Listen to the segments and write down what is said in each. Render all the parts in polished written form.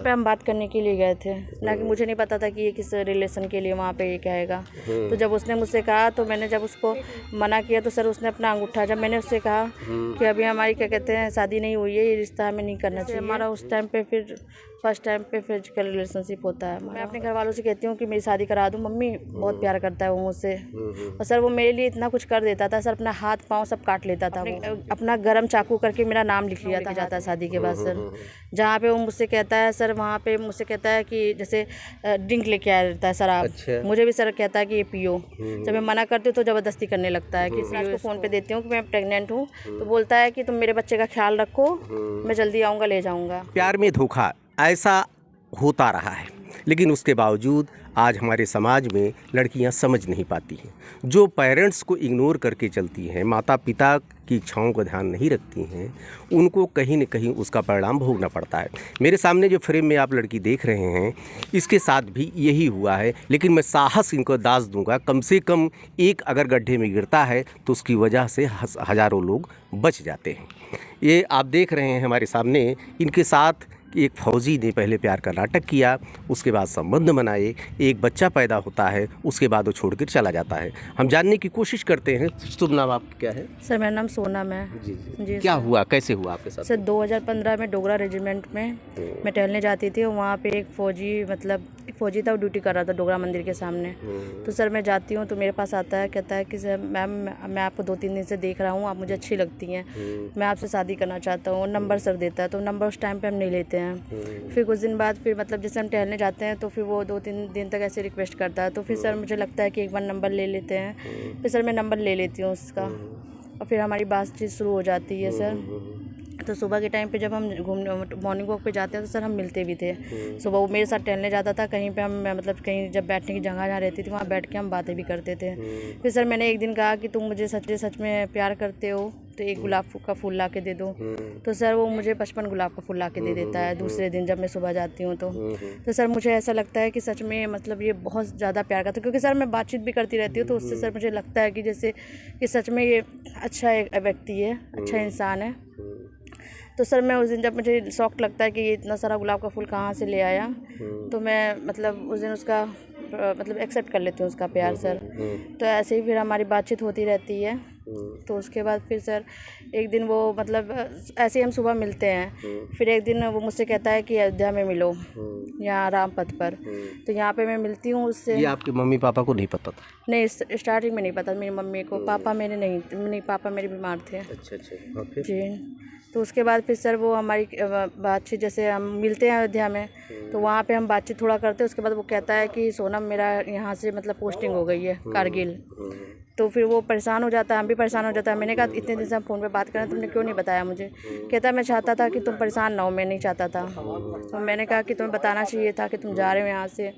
पे हम बात करने के लिए गए थे ना, कि मुझे नहीं पता था कि ये किस रिलेशन के लिए वहाँ पे ये कहेगा। तो जब उसने मुझसे कहा तो मैंने जब उसको मना किया तो सर उसने अपना अंगूठा, जब मैंने उससे कहा कि अभी हमारी क्या कहते हैं शादी नहीं हुई है, ये रिश्ता हमें नहीं करना चाहिए, हमारा उस टाइम पे फिर फर्स्ट टाइम पे फिजिकल रिलेशनशिप होता है। मैं अपने घर वालों से कहती हूँ कि मेरी शादी करा दूँ, मम्मी बहुत प्यार करता है वो मुझसे। और सर वो मेरे लिए इतना कुछ कर देता था सर, अपना हाथ पाँव सब काट लेता था, अपना गरम चाकू करके मेरा नाम लिख लिया था जाता है शादी के बाद सर। जहाँ पे वो मुझसे कहता है सर, वहाँ पे मुझसे कहता है कि जैसे ड्रिंक लेके आया रहता है शराब, मुझे भी सर कहता है कि ये पियो। जब मैं मना करती हूँ तो ज़बरदस्ती करने लगता है कि इसको फ़ोन पे देती हूँ कि मैं प्रेग्नेंट हूँ, तो बोलता है कि तुम मेरे बच्चे का ख्याल रखो, मैं जल्दी आऊँगा ले जाऊँगा। प्यार में धोखा ऐसा होता रहा है, लेकिन उसके बावजूद आज हमारे समाज में लड़कियां समझ नहीं पाती हैं। जो पेरेंट्स को इग्नोर करके चलती हैं, माता पिता की इच्छाओं का ध्यान नहीं रखती हैं, उनको कहीं न कहीं उसका परिणाम भोगना पड़ता है। मेरे सामने जो फ्रेम में आप लड़की देख रहे हैं, इसके साथ भी यही हुआ है, लेकिन मैं साहस इनको दाज दूंगा, कम से कम एक अगर गड्ढे में गिरता है तो उसकी वजह से हज़ारों लोग बच जाते हैं। ये आप देख रहे हैं हमारे सामने, इनके साथ एक फौजी ने पहले प्यार का नाटक किया, उसके बाद संबंध बनाए, एक बच्चा पैदा होता है, उसके बाद वो छोड़कर चला जाता है। हम जानने की कोशिश करते हैं। शुभ नाम आपका क्या है? सर मेरा नाम सोनम है। जी क्या हुआ, कैसे हुआ आपके साथ? सर 2015 में डोगरा रेजिमेंट में मैं टहलने जाती थी, वहाँ पे एक फ़ौजी, मतलब एक फ़ौजी था, वो ड्यूटी कर रहा था डोगरा मंदिर के सामने। तो सर मैं जाती हूँ तो मेरे पास आता है, कहता है कि सर मैम मैं आपको 2-3 दिन से देख रहा हूँ, आप मुझे अच्छी लगती हैं, मैं आपसे शादी करना चाहता हूँ। नंबर सर देता है, तो नंबर उस टाइम पे हम नहीं लेते हैं। फिर कुछ दिन बाद फिर मतलब जैसे हम टहलने जाते हैं तो फिर वो 2-3 दिन तक ऐसे रिक्वेस्ट करता है, तो फिर सर मुझे लगता है कि एक बार नंबर ले लेते हैं। फिर सर मैं नंबर ले लेती हूँ उसका, और फिर हमारी बातचीत शुरू हो जाती है सर। तो सुबह के टाइम पे जब हम घूमने मॉर्निंग वॉक पे जाते हैं तो सर हम मिलते भी थे। सुबह वो मेरे साथ टहलने जाता था, कहीं पे हम मतलब कहीं जब बैठने की जगह जहाँ रहती थी वहाँ बैठ के हम बातें भी करते थे। फिर सर मैंने एक दिन कहा कि तुम मुझे सच में प्यार करते हो तो एक गुलाब का फूल ला के दे दो। तो सर वो मुझे 55 गुलाब का फूल ला के दे देता है दूसरे दिन जब मैं सुबह जाती हूँ। तो सर मुझे ऐसा लगता है कि सच में मतलब ये बहुत ज़्यादा प्यार करता है, क्योंकि सर मैं बातचीत भी करती रहती हूँ, तो उससे सर मुझे लगता है कि जैसे कि सच में ये अच्छा एक व्यक्ति है, अच्छा इंसान है। तो सर मैं उस दिन जब मुझे शौक लगता है कि ये इतना सारा गुलाब का फूल कहाँ से ले आया, तो मैं मतलब उस दिन उसका मतलब एक्सेप्ट कर लेती हूँ उसका प्यार सर। तो ऐसे ही फिर हमारी बातचीत होती रहती है। तो उसके बाद फिर सर एक दिन वो मतलब ऐसे ही हम सुबह मिलते हैं, फिर एक दिन वो मुझसे कहता है कि अयोध्या में मिलो, यहाँ रामपथ पर। तो यहाँ पे मैं मिलती हूँ उससे। ये आपके मम्मी पापा को नहीं पता था? नहीं, स्टार्टिंग में नहीं पता मेरी मम्मी को, पापा मेरे नहीं, पापा मेरे बीमार थे। अच्छा जी। तो उसके बाद फिर सर वो हमारी बातचीत, जैसे हम मिलते हैं अयोध्या में, तो वहाँ पे हम बातचीत थोड़ा करते हैं। उसके बाद वो कहता है कि सोनम मेरा यहाँ से मतलब पोस्टिंग हो गई है कारगिल। तो फिर वो परेशान हो जाता है, हम भी परेशान हो जाता है। मैंने कहा इतने दिन से हम फ़ोन पे बात कर रहे हैं, तुमने क्यों नहीं बताया मुझे? कहता है मैं चाहता था कि तुम परेशान ना हो, मैं नहीं चाहता था। तो मैंने कहा कि तुम्हें बताना चाहिए था कि तुम जा रहे हो यहाँ से।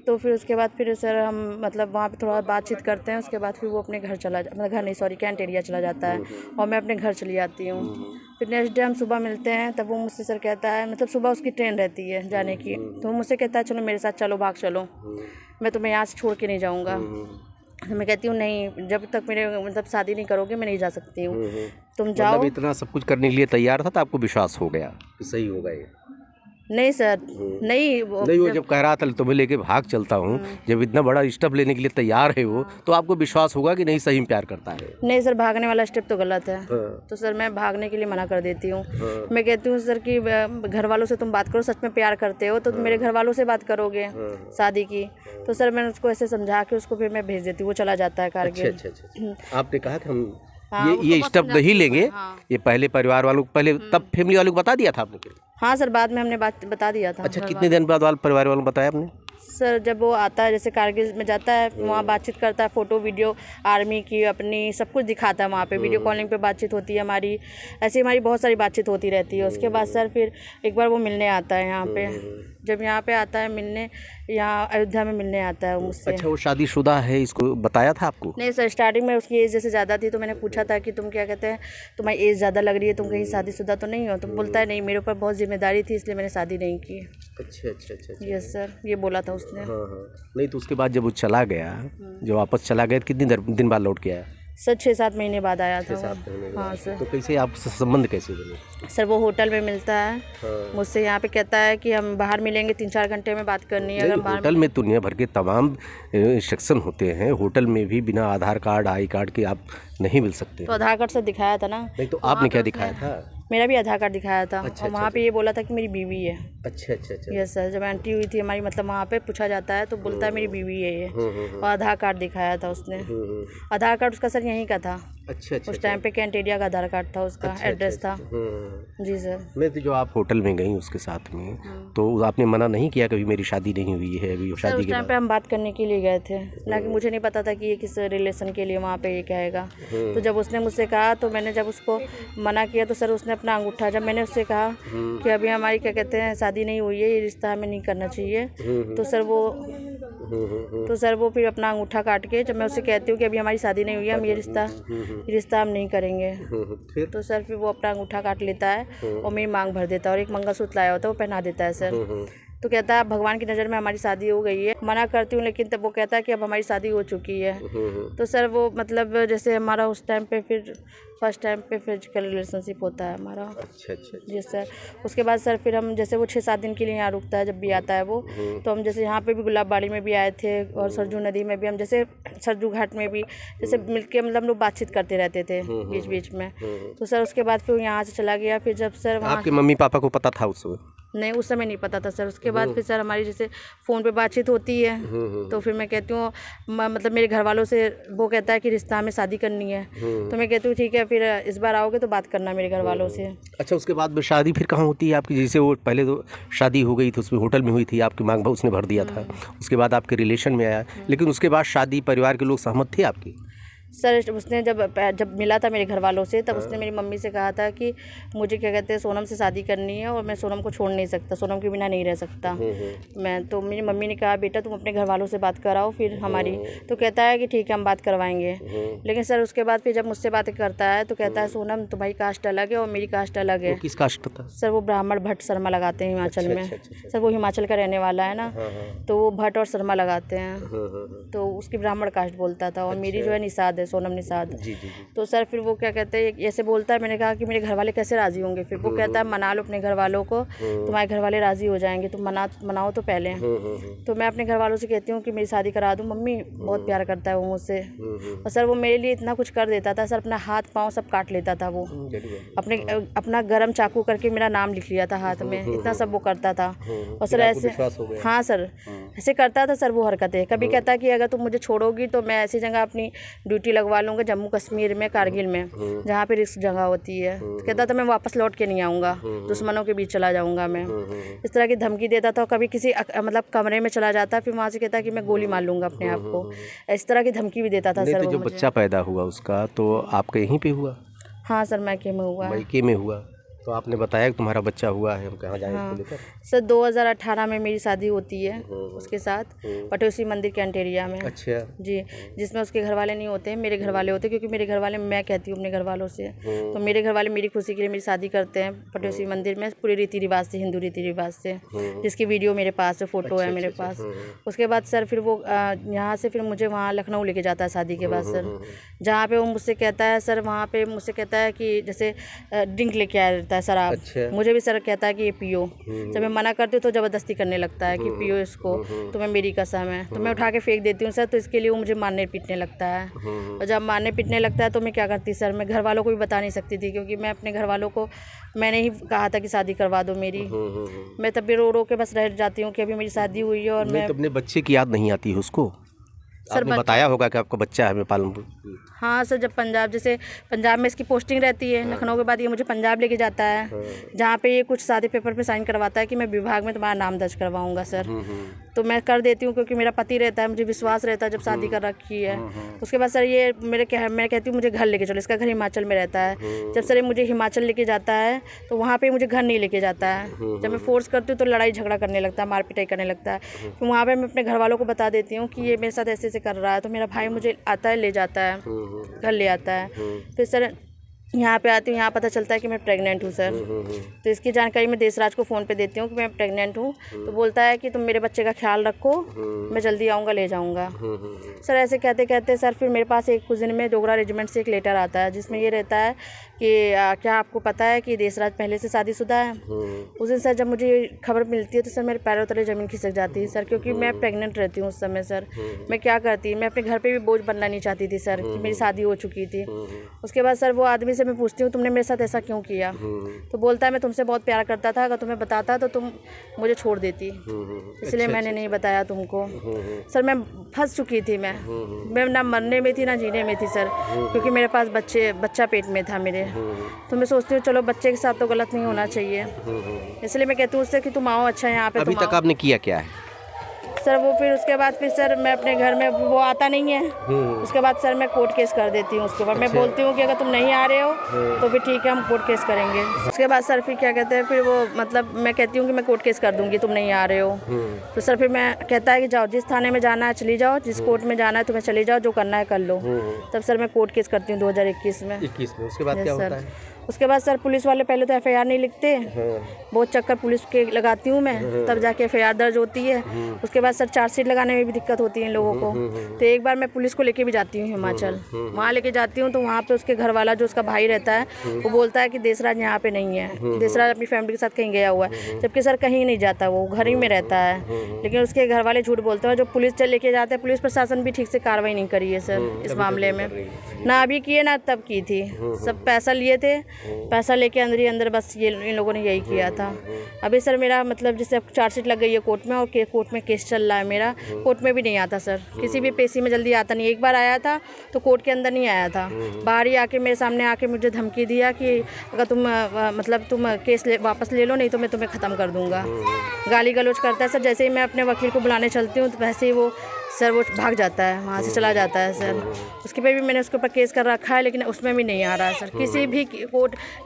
तो फिर उसके बाद फिर सर हम मतलब वहाँ पे थोड़ा बातचीत करते हैं। उसके बाद फिर वो अपने घर मतलब घर नहीं, सॉरी, कैंट एरिया चला जाता है, और मैं अपने घर चली जाती हूँ। फिर नेक्स्ट डे हम सुबह मिलते हैं, तब वो मुझसे सर कहता है, मतलब सुबह उसकी ट्रेन रहती है जाने की, तो वो मुझसे कहता है चलो मेरे साथ चलो, भाग चलो, मैं तुम्हें यहाँ से छोड़ के नहीं जाऊँगा। तो मैं कहती हूँ नहीं, जब तक मेरे मतलब शादी नहीं करोगे मैं नहीं जा सकती हूँ, तुम जाओ। मतलब इतना सब कुछ करने के लिए तैयार था तो आपको विश्वास हो गया कि सही होगा ये? नहीं सर, नहीं वो जब कह रहा था तुम्हें लेके भाग चलता हूँ, जब इतना बड़ा स्टेप लेने के लिए तैयार है वो, तो आपको विश्वास होगा कि नहीं सही में प्यार करता है? नहीं सर, भागने वाला स्टेप तो गलत है। तो सर मैं भागने के लिए मना कर देती हूँ। मैं कहती हूँ सर कि घर वालों से तुम बात करो, सच में प्यार करते हो तो मेरे घर वालों से बात करोगे शादी की। तो सर मैंने उसको ऐसे समझा के उसको फिर मैं भेज देती हूँ, वो चला जाता है कारगिल। अच्छा। आपने कहा कि हम ये स्टेप नहीं लेंगे, ये पहले परिवार वालों को, पहले तब फैमिली वालों को बता दिया था आपने? हाँ सर, बाद में हमने बात बता दिया था। अच्छा, कितने दिन बाद परिवार वालों को बताया आपने? सर जब वो आता है, जैसे कारगिल में जाता है, वहाँ बातचीत करता है, फ़ोटो वीडियो आर्मी की अपनी सब कुछ दिखाता है वहाँ पे, वीडियो कॉलिंग पे बातचीत होती है हमारी, ऐसी हमारी बहुत सारी बातचीत होती रहती है। उसके बाद सर फिर एक बार वो मिलने आता है यहाँ पे, जब यहाँ पे आता है मिलने, यहाँ अयोध्या में मिलने आता है मुझसे। अच्छा, वो शादीशुदा है, इसको बताया था आपको? नहीं सर, स्टार्टिंग में उसकी एज जैसे ज़्यादा थी, तो मैंने पूछा था कि तुम क्या कहते हैं, तुम्हारी एज ज़्यादा लग रही है, तुम कहीं शादीशुदा तो नहीं हो? तो बोलता है नहीं, मेरे ऊपर बहुत जिम्मेदारी थी इसलिए मैंने शादी नहीं की। अच्छा। यस सर, ये बोला था उसने। हाँ। नहीं तो उसके बाद जब वो चला गया, जब वापस चला गया, कितने दिन बाद लौट के आया? सर 6-7 महीने बाद आया था 7 महीने वो। हाँ सर। तो कैसे आप संबंध कैसे बने? सर वो होटल में मिलता है, हाँ। मुझसे यहाँ पे कहता है कि हम बाहर मिलेंगे, 3-4 घंटे में बात करनी है। अगर नहीं, हम बाहर होटल में दुनिया भर के तमाम इंस्ट्रक्शन होते हैं, होटल में भी बिना आधार कार्ड आई कार्ड के आप नहीं मिल सकते। तो आधार कार्ड से दिखाया था ना। नहीं तो वहाँ आपने पे क्या उसने- दिखाया था? मेरा भी आधार कार्ड दिखाया था। अच्छा, और वहाँ पे ये बोला था कि मेरी बीवी है। अच्छा अच्छा अच्छा। यस सर, जब एंट्री हुई थी हमारी, मतलब वहाँ पे पूछा जाता है तो बोलता है मेरी बीवी है ये। और आधार कार्ड दिखाया था उसने। आधार कार्ड उसका सर यहीं का था। अच्छा अच्छा। उस टाइम पे कैंटेरिया का आधार कार्ड था उसका, एड्रेस था। जी सर। नहीं तो जो आप होटल में गई उसके साथ में, तो आपने मना नहीं किया कभी मेरी शादी नहीं हुई है अभी? सर शादी उस के टाइम बाद पे हम बात करने के लिए गए थे ना, कि मुझे नहीं पता था कि ये किस रिलेशन के लिए वहाँ पे ये कहेगा। तो जब उसने मुझसे कहा तो मैंने जब उसको मना किया तो सर उसने अपना अंगूठा, जब मैंने उससे कहा कि अभी हमारी क्या कहते हैं शादी नहीं हुई है, ये रिश्ता हमें नहीं करना चाहिए, तो सर वो फिर अपना अंगूठा काट के, जब मैं उससे कहती हूँ कि अभी हमारी शादी नहीं हुई है, हम ये रिश्ता हम नहीं करेंगे, फिर तो सर फिर वो अपना अंगूठा काट लेता है और मेरी मांग भर देता है और एक मंगलसूत्र लाया होता है वो पहना देता है सर। तो कहता है भगवान की नज़र में हमारी शादी हो गई है। मना करती हूँ लेकिन तब वो कहता है कि अब हमारी शादी हो चुकी है। तो सर वो मतलब जैसे हमारा उस टाइम पे फिर फर्स्ट टाइम पे फिजिकल रिलेशनशिप होता है हमारा। अच्छा अच्छा। जी सर। उसके बाद सर फिर हम जैसे वो 6-7 दिन के लिए यहाँ रुकता है, जब भी आता है वो, तो हम जैसे यहाँ पे भी गुलाबबाड़ी में भी आए थे और सरजू नदी में भी, हम जैसे सरजू घाट में भी जैसे मिलके मतलब हम लोग बातचीत करते रहते थे बीच बीच में। तो सर उसके बाद फिर यहाँ से चला गया। फिर जब सर वहाँ आपके मम्मी पापा को पता था उस वक्त? नहीं, उस समय नहीं पता था सर। उसके बाद फिर सर हमारी जैसे फ़ोन पे बातचीत होती है, तो फिर मैं कहती हूँ मतलब मेरे घर वालों से, वो कहता है कि रिश्ता में शादी करनी है, तो मैं कहती हूँ ठीक है, फिर इस बार आओगे तो बात करना मेरे घर वालों से। अच्छा, उसके बाद में शादी फिर कहाँ होती है आपकी? जैसे वो पहले तो शादी हो गई थी उसमें होटल में हुई थी, आपकी मांग भाव उसने भर दिया था, उसके बाद आपके रिलेशन में आया, लेकिन उसके बाद शादी परिवार के लोग सहमत थे आपकी? सर उसने जब मिला था मेरे घर वालों से, तब उसने मेरी मम्मी से कहा था कि मुझे क्या कहते हैं सोनम से शादी करनी है और मैं सोनम को छोड़ नहीं सकता, सोनम के बिना नहीं रह सकता मैं। तो मेरी मम्मी ने कहा बेटा तुम अपने घर वालों से बात कराओ फिर हमारी। तो कहता है कि ठीक है हम बात करवाएंगे। लेकिन सर उसके बाद फिर जब मुझसे बात करता है तो कहता है सोनम तुम्हारी कास्ट अलग है और मेरी कास्ट अलग है। किस कास्ट था? सर वो ब्राह्मण भट्ट शर्मा लगाते हैं हिमाचल में। सर वो हिमाचल का रहने वाला है ना, तो वो भट्ट और शर्मा लगाते हैं, तो उसकी ब्राह्मण कास्ट बोलता था। और मेरी जो है निषाद है, सोनम निषाद। तो सर फिर वो क्या कहते हैं ऐसे बोलता है। मैंने कहा कि मेरे घर वाले कैसे राज़ी होंगे? फिर वो कहता है मना लो अपने घर वालों को, तुम्हारे घर वाले राज़ी हो जाएंगे, तुम मनाओ तो पहले। तो मैं अपने घर वालों से कहती हूँ कि मेरी शादी करा दूँ, मम्मी बहुत प्यार करता है वो मुझसे। और सर वो मेरे लिए इतना कुछ कर देता था सर, अपना हाथ पाँव सब काट लेता था वो, अपना गरम चाकू करके मेरा नाम लिख लिया था हाथ में, इतना सब वो करता था। और सर ऐसे, हाँ सर ऐसे करता था सर वो हरकतें। कभी कहता कि अगर तुम मुझे छोड़ोगी तो मैं ऐसी जगह अपनी ड्यूटी लगवा लूँगा जम्मू कश्मीर में, कारगिल में, जहाँ पे रिस्क जगह होती है। तो कहता था मैं वापस लौट के नहीं आऊँगा, दुश्मनों के बीच चला जाऊँगा मैं। इस तरह की धमकी देता था। कभी किसी मतलब कमरे में चला जाता, फिर वहाँ से कहता कि मैं गोली मार लूँगा अपने आप को। इस तरह की धमकी भी देता था सर तो वो जो मुझे। बच्चा पैदा हुआ उसका तो आपके यहीं पे हुआ? हाँ सर मैके में हुआ है। मैके में हुआ। तो आपने बताया कि तुम्हारा बच्चा हुआ है, हम कहाँ जाएं इसको लेकर? सर 2018 में मेरी शादी होती है उसके साथ, पटोसी मंदिर कैंटेरिया में। अच्छा जी, जिसमें उसके घर वाले नहीं होते, मेरे घर वाले होते, क्योंकि मेरे घर वाले, मैं कहती हूँ अपने घर वालों से, तो मेरे घर वाले मेरी खुशी के लिए मेरी शादी करते हैं पटोसी मंदिर में, पूरे रीति रिवाज से, हिंदू रीति रिवाज से, जिसकी वीडियो मेरे पास है, फ़ोटो है मेरे पास। उसके बाद सर फिर वो यहाँ से फिर मुझे वहाँ लखनऊ लेके जाता है शादी के बाद सर, जहाँ पे वो मुझसे कहता है सर, वहाँ पे मुझसे कहता है कि जैसे ड्रिंक लेके आया रहता है शराब। अच्छा। मुझे भी सर कहता है कि ये पियो। जब मैं मना करती हूँ तो ज़बरदस्ती करने लगता है कि पियो इसको, तुम्हें मेरी कसम है। तो मैं उठा के फेंक देती हूँ सर, तो इसके लिए वो मुझे मारने पीटने लगता है। और जब मारने पीटने लगता है तो मैं क्या करती सर, मैं घर वालों को भी बता नहीं सकती थी, क्योंकि मैं अपने घर वालों को मैंने ही कहा था कि शादी करवा दो मेरी। मैं तब भी रो रो के बस रह जाती हूँ कि अभी मेरी शादी हुई है। और मैं तो अपने बच्चे की याद नहीं आती है उसको? सर आपने बताया होगा कि आपका बच्चा है मैं पालनपुर। हाँ सर, जब पंजाब, जैसे पंजाब में इसकी पोस्टिंग रहती है, लखनऊ के बाद ये मुझे पंजाब लेके जाता है, जहाँ पे ये कुछ शादी पेपर पे साइन करवाता है कि मैं विभाग में तुम्हारा नाम दर्ज करवाऊंगा सर। तो मैं कर देती हूँ, क्योंकि मेरा पति रहता है, मुझे विश्वास रहता है जब शादी कर रखी है। उसके बाद सर ये मैं कहती हूँ मुझे घर लेके चलो, इसका घर हिमाचल में रहता है। जब सर ये मुझे हिमाचल लेके जाता है तो वहाँ पे मुझे घर नहीं लेके जाता है। जब मैं फोर्स करती हूँ तो लड़ाई झगड़ा करने लगता है, मार पिटाई करने लगता है। तो वहाँ पे मैं अपने घर वालों को बता देती हूँ कि ये मेरे साथ ऐसे ऐसे कर रहा है। तो मेरा भाई मुझे आता है, ले जाता है, घर ले आता है। फिर सर यहाँ पे आती हूँ, यहाँ पता चलता है कि मैं प्रेग्नेंट हूँ सर। तो इसकी जानकारी मैं देशराज को फ़ोन पे देती हूँ कि मैं प्रेग्नेंट हूँ। तो बोलता है कि तुम मेरे बच्चे का ख्याल रखो, मैं जल्दी आऊँगा, ले जाऊँगा। सर ऐसे कहते कहते सर फिर मेरे पास कुछ दिन में डोगरा रेजिमेंट से एक लेटर आता है जिसमें ये रहता है कि क्या आपको पता है कि देशराज पहले से शादीशुदा है। उस दिन सर जब मुझे खबर मिलती है तो सर मेरे पैरों तले ज़मीन खिसक जाती है सर, क्योंकि मैं प्रेग्नेंट रहती हूँ उस समय सर। मैं क्या करती, मैं अपने घर पे भी बोझ बनना नहीं चाहती थी सर कि मेरी शादी हो चुकी थी। उसके बाद सर वो आदमी से मैं पूछती हूँ तुमने मेरे साथ ऐसा क्यों किया। तो बोलता है मैं तुमसे बहुत प्यार करता था, अगर तुम्हें बताता तो तुम मुझे छोड़ देती, इसलिए मैंने नहीं बताया तुमको। सर मैं फंस चुकी थी, मैं ना मरने में थी ना जीने में थी सर, क्योंकि मेरे पास बच्चा पेट में था मेरे। तो मैं सोचती हूँ चलो बच्चे के साथ तो गलत नहीं होना चाहिए, इसलिए मैं कहती हूँ उससे कि तुम आओ, अच्छा यहाँ पे अभी तक आपने किया क्या है? सर वो फिर उसके बाद फिर सर मैं अपने घर में, वो आता नहीं है। उसके बाद सर मैं कोर्ट केस कर देती हूँ उसके बाद। मैं बोलती हूँ कि अगर तुम नहीं आ रहे हो तो फिर ठीक है हम कोर्ट केस करेंगे। उसके बाद सर फिर क्या कहते हैं, फिर वो मतलब मैं कहती हूँ कि मैं कोर्ट केस कर दूँगी, तुम नहीं आ रहे हो। तो सर फिर मैं कहता है कि जाओ, जिस थाने में जाना है चली जाओ, जिस कोर्ट में जाना है तुम्हें चली जाओ, जो करना है कर लो। तब सर मैं कोर्ट केस करती हूँ 2021 में। 21 में। उसके बाद क्या होता है? उसके बाद सर पुलिस वाले पहले तो एफआईआर नहीं लिखते, बहुत चक्कर पुलिस के लगाती हूँ मैं, तब जाके एफआईआर दर्ज होती है। उसके बाद सर चार्जशीट लगाने में भी दिक्कत होती है इन लोगों को। तो एक बार मैं पुलिस को लेके भी जाती हूँ हिमाचल, वहाँ लेके जाती हूँ तो वहाँ पे उसके घर वाला जो उसका भाई रहता है वो बोलता है कि देशराज यहाँ पे नहीं है, देशराज अपनी फैमिली के साथ कहीं गया हुआ है। जबकि सर कहीं नहीं जाता, वो घर ही में रहता है। लेकिन उसके घर वाले झूठ बोलते हैं, जो पुलिस लेके जाते हैं, पुलिस प्रशासन भी ठीक से कार्रवाई नहीं करी है सर इस मामले में, ना अभी किए ना तब की थी। सब पैसा लिए थे, पैसा लेके अंदर ही अंदर बस ये इन लोगों ने यही किया था। अभी सर मेरा मतलब जैसे चार्जशीट लग गई है कोर्ट में, और कोर्ट में केस चल रहा है मेरा, कोर्ट में भी नहीं आता सर, किसी भी पेशी में जल्दी आता नहीं। एक बार आया था तो कोर्ट के अंदर नहीं आया था, बाहर ही आके मेरे सामने आके मुझे धमकी दिया कि अगर तुम केस वापस ले लो, नहीं तो मैं तुम्हें ख़त्म कर दूँगा। गाली गलौज करता है सर। जैसे ही मैं अपने वकील को बुलाने चलती हूँ तो वैसे ही वो भाग जाता है, वहाँ से चला जाता है सर। उसके पे भी मैंने उसके ऊपर केस कर रखा है, लेकिन उसमें भी नहीं आ रहा है सर,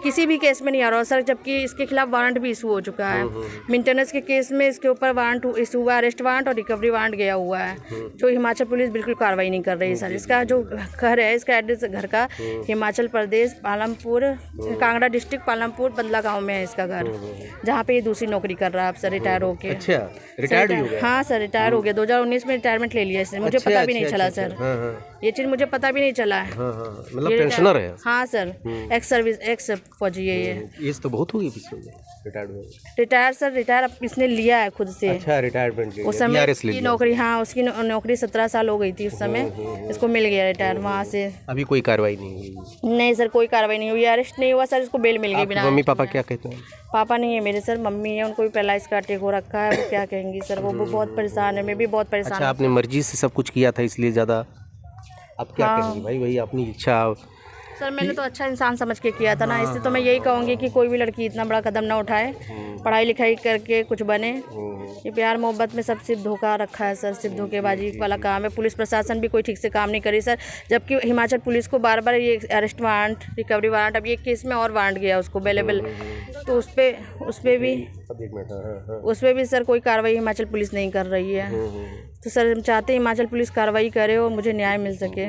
किसी भी केस में नहीं आ रहा है सर। जबकि इसके खिलाफ वारंट भी इशू हो चुका है, मेंटेनेंस के केस में इसके ऊपर वारंट इशू हुआ, अरेस्ट वारंट और रिकवरी वारंट गया हुआ है, जो हिमाचल पुलिस बिल्कुल कार्रवाई नहीं कर रही है सर। इसका जो घर है, इसका एड्रेस घर का हिमाचल प्रदेश पालमपुर, कांगड़ा डिस्ट्रिक्ट पालमपुर बदला गाँव में है इसका घर, जहाँ पे ये दूसरी नौकरी कर रहा है अब सर, रिटायर होके। अच्छा, रिटायर्ड हो गया? हाँ सर, रिटायर हो गया, 2019 में रिटायरमेंट ले लिया इसने। मुझे पता भी नहीं चला सर, ये चीज़ मुझे पता भी नहीं चला है। मतलब पेंशनर है? हाँ सर, एक्स फौजी है ये। तो बहुत हो गई रिटायर सर, रिटायर अब इसने लिया है खुद से। अच्छा, रिटायरमेंट उस समय की नौकरी, हाँ उसकी नौकरी 17 साल हो गई थी उस समय, इसको मिल गया रिटायर वहाँ से। अभी कोई कार्रवाई नहीं हुई? नहीं सर, कोई कार्रवाई नहीं हुई, अरेस्ट नहीं हुआ सर, इसको बेल मिल गई बिना। मम्मी पापा क्या कहते हैं? पापा नहीं है मेरे सर, मम्मी है, उनको भी पैरालाइज का अटैक हो रखा है। वो क्या कहेंगी सर, वो बहुत परेशान है, मैं भी बहुत परेशान। अच्छा, आपने मर्जी से सब कुछ किया था इसलिए ज़्यादा, अब क्या कहेंगी भाई? वही अपनी इच्छा। सर मैंने तो अच्छा इंसान समझ के किया था ना, इसलिए तो मैं यही कहूँगी कि कोई भी लड़की इतना बड़ा कदम ना उठाए, पढ़ाई लिखाई करके कुछ बने। ये प्यार मोहब्बत में सब सिर्फ धोखा रखा है सर, सिर्फ धोखेबाजी वाला काम है। पुलिस प्रशासन भी कोई ठीक से काम नहीं करी सर, जबकि हिमाचल पुलिस को बार बार ये अरेस्ट वारंट, रिकवरी वारंट, अब ये केस में और वारंट गया उसको अवेलेबल, तो उस पर भी सर कोई कार्रवाई हिमाचल पुलिस नहीं कर रही है। तो सर हम चाहते हैं हिमाचल पुलिस कार्रवाई करे और मुझे न्याय मिल सके।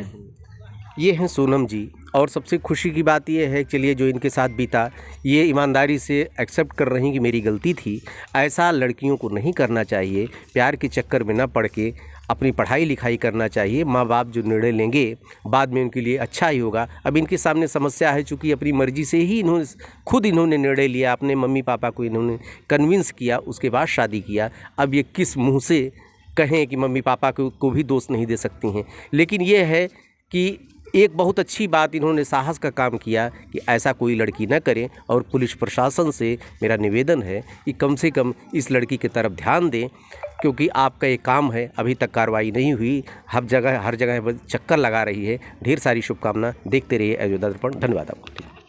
ये हैं सोनम जी, और सबसे खुशी की बात ये है, चलिए जो इनके साथ बीता, ये ईमानदारी से एक्सेप्ट कर रही कि मेरी गलती थी। ऐसा लड़कियों को नहीं करना चाहिए, प्यार के चक्कर में ना पड़ के अपनी पढ़ाई लिखाई करना चाहिए। माँ बाप जो निर्णय लेंगे बाद में उनके लिए अच्छा ही होगा। अब इनके सामने समस्या है, चूँकि अपनी मर्जी से ही इन्होंने निर्णय लिया, अपने मम्मी पापा को इन्होंने कन्विंस किया, उसके बाद शादी किया। अब ये किस मुँह से कहें कि मम्मी पापा को भी दोष नहीं दे सकती हैं। लेकिन ये है कि एक बहुत अच्छी बात इन्होंने साहस का काम किया कि ऐसा कोई लड़की न करे, और पुलिस प्रशासन से मेरा निवेदन है कि कम से कम इस लड़की की तरफ ध्यान दें, क्योंकि आपका एक काम है, अभी तक कार्रवाई नहीं हुई, हर जगह चक्कर लगा रही है। ढेर सारी शुभकामना, देखते रहिए अयोध्या दर्पण। धन्यवाद आपको।